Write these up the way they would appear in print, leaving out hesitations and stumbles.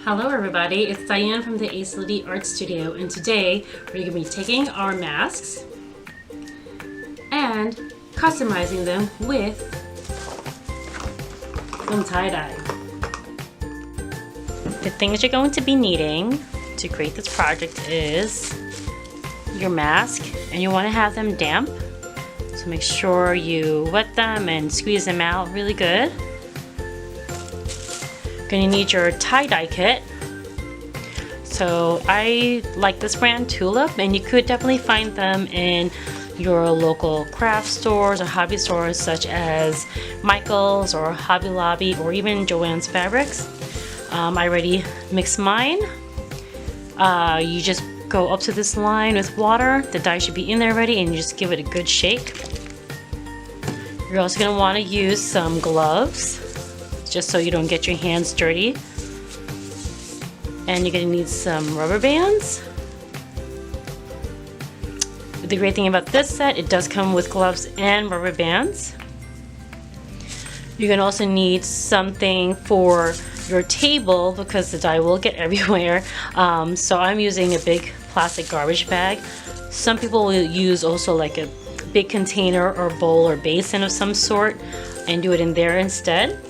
Hello everybody, it's Diane from the Ace Lily Art Studio, and today we're going to be taking our masks and customizing them with some tie-dye. The things you're going to be needing to create this project is your mask, and you want to have them damp, so make sure you wet them and squeeze them out really good. Gonna need your tie-dye kit. So I like this brand Tulip, and you could definitely find them in your local craft stores or hobby stores such as Michael's or Hobby Lobby or even Joann's Fabrics. I already mixed mine. You just go up to this line with water. The dye should be in there already, and you just give it a good shake. You're also going to want to use some gloves, just so you don't get your hands dirty. And you're going to need some rubber bands. The great thing about this set, it does come with gloves and rubber bands. You're going to also need something for your table because the dye will get everywhere. So I'm using a big plastic garbage bag. Some people will use also like a big container or bowl or basin of some sort and do it in there instead.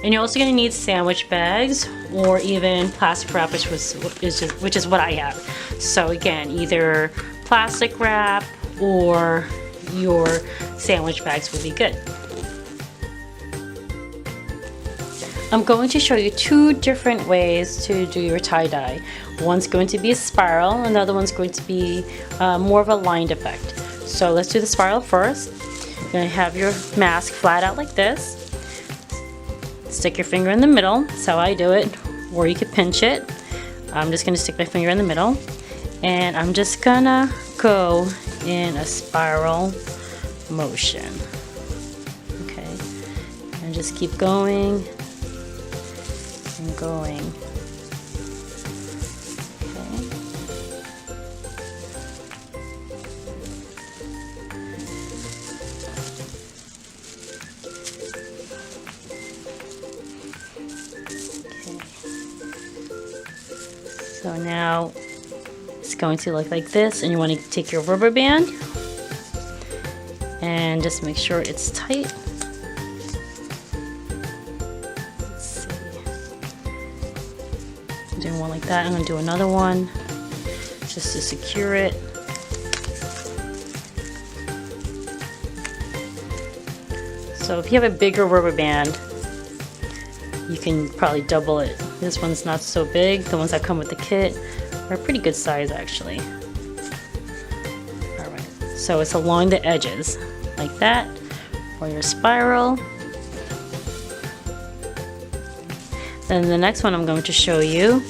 And you're also going to need sandwich bags or even plastic wrap, which is what I have. So again, either plastic wrap or your sandwich bags would be good. I'm going to show you two different ways to do your tie-dye. One's going to be a spiral, another one's going to be more of a lined effect. So let's do the spiral first. You're going to have your mask flat out like this. Stick your finger in the middle, that's how I do it, or you could pinch it. I'm just going to stick my finger in the middle, and I'm just gonna go in a spiral motion. Okay, and just keep going and going. Okay. So now it's going to look like this, and you want to take your rubber band and just make sure it's tight. Let's see. I'm doing one like that. I'm going to do another one just to secure it. So if you have a bigger rubber band, you can probably double it. This one's not so big. The ones that come with the kit are a pretty good size actually. Alright, so it's along the edges like that for your spiral. Then the next one I'm going to show you,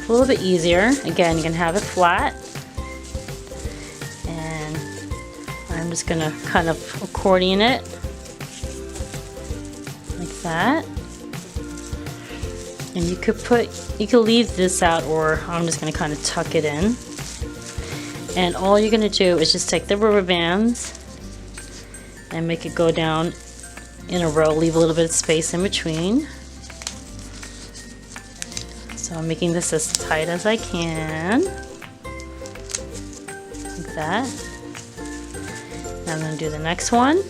a little bit easier. Again, you can have it flat, and I'm just gonna kind of accordion it like that. And you could leave this out, or I'm just going to kind of tuck it in. And all you're going to do is just take the rubber bands and make it go down in a row. Leave a little bit of space in between. So I'm making this as tight as I can. Like that. And I'm going to do the next one.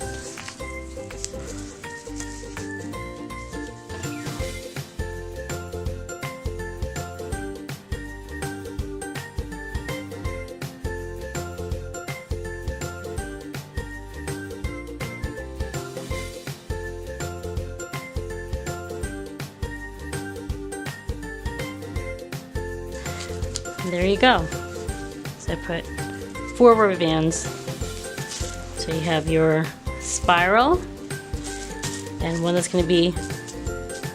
There you go. So I put 4 rubber bands. So you have your spiral, and one that's going to be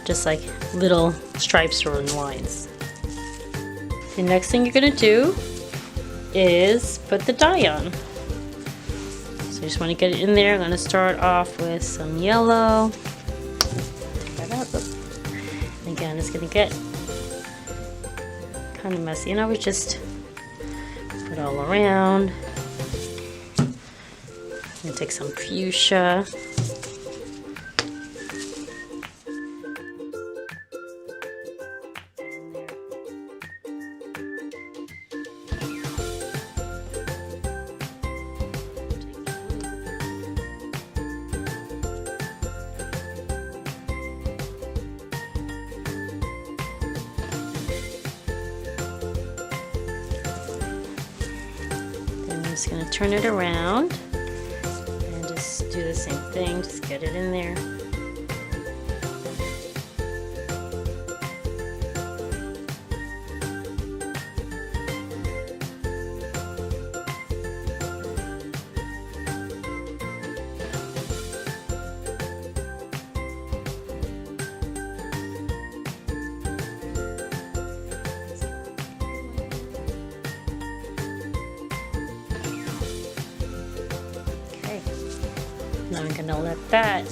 just like little stripes or lines. The next thing you're going to do is put the dye on. So you just want to get it in there. I'm going to start off with some yellow. Take that out. Again, it's going to get kind of messy, and I would just put it all around. I'm gonna take some fuchsia. just going to turn it around and just do the same thing, just get it in there. Now I'm gonna let that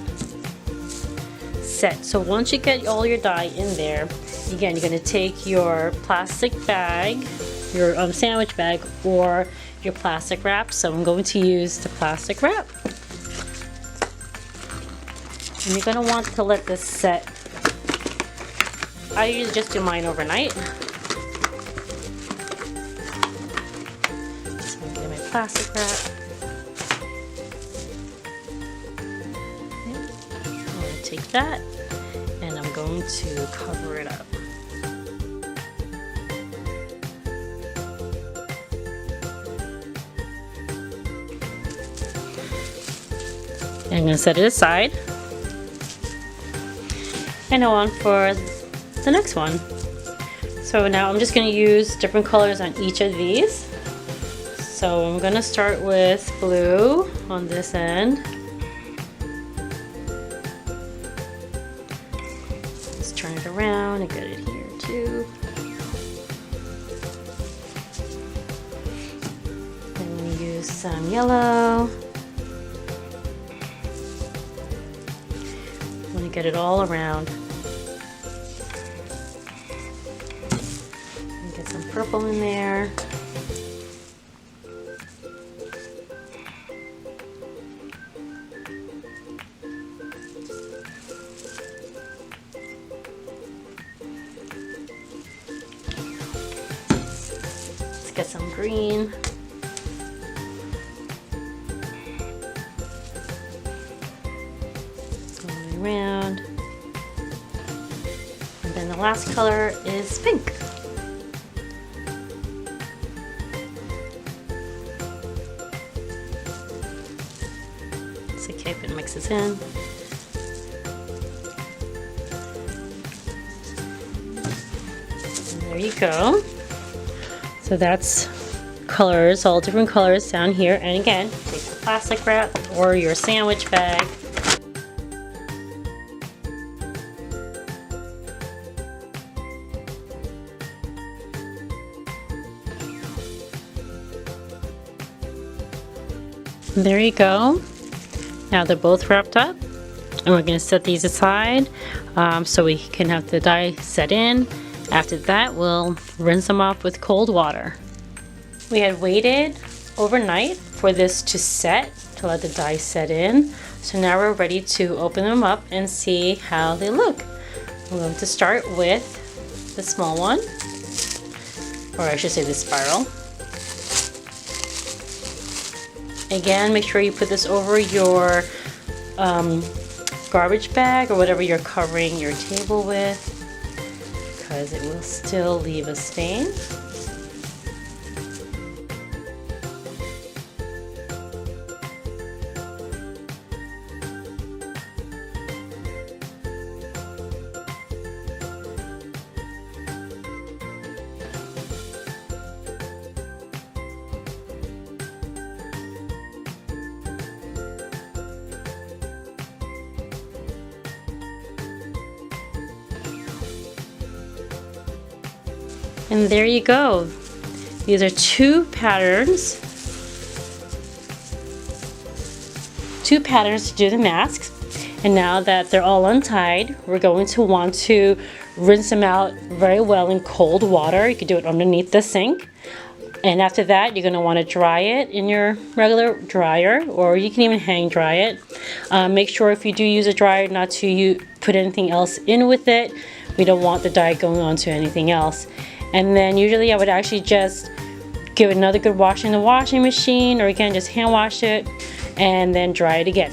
set. So once you get all your dye in there, again, you're gonna take your plastic bag, your sandwich bag, or your plastic wrap. So I'm going to use the plastic wrap. And you're gonna want to let this set. I usually just do mine overnight. So I'm gonna get my plastic wrap. Take that, and I'm going to cover it up. And I'm going to set it aside. And now on for the next one. So now I'm just going to use different colors on each of these. So I'm going to start with blue on this end. Turn it around and get it here too. I'm going to use some yellow. I'm going to get it all around. And get some purple in there. Get some green. All the way around. And then the last color is pink. It's okay if it mixes in. And there you go. So that's colors, all different colors down here. And again, take the plastic wrap or your sandwich bag. And there you go. Now they're both wrapped up. And we're going to set these aside so we can have the dye set in. After that, we'll rinse them off with cold water. We had waited overnight for this to set, to let the dye set in. So now we're ready to open them up and see how they look. I'm going to start with the small one, or I should say the spiral. Again, make sure you put this over your garbage bag or whatever you're covering your table with, because it will still leave a stain. And there you go. These are two patterns to do the masks. And now that they're all untied, we're going to want to rinse them out very well in cold water. You can do it underneath the sink. And after that, you're going to want to dry it in your regular dryer, or you can even hang dry it. Make sure if you do use a dryer not to put anything else in with it. We don't want the dye going on to anything else. And then usually I would actually just give it another good wash in the washing machine, or again just hand wash it and then dry it again.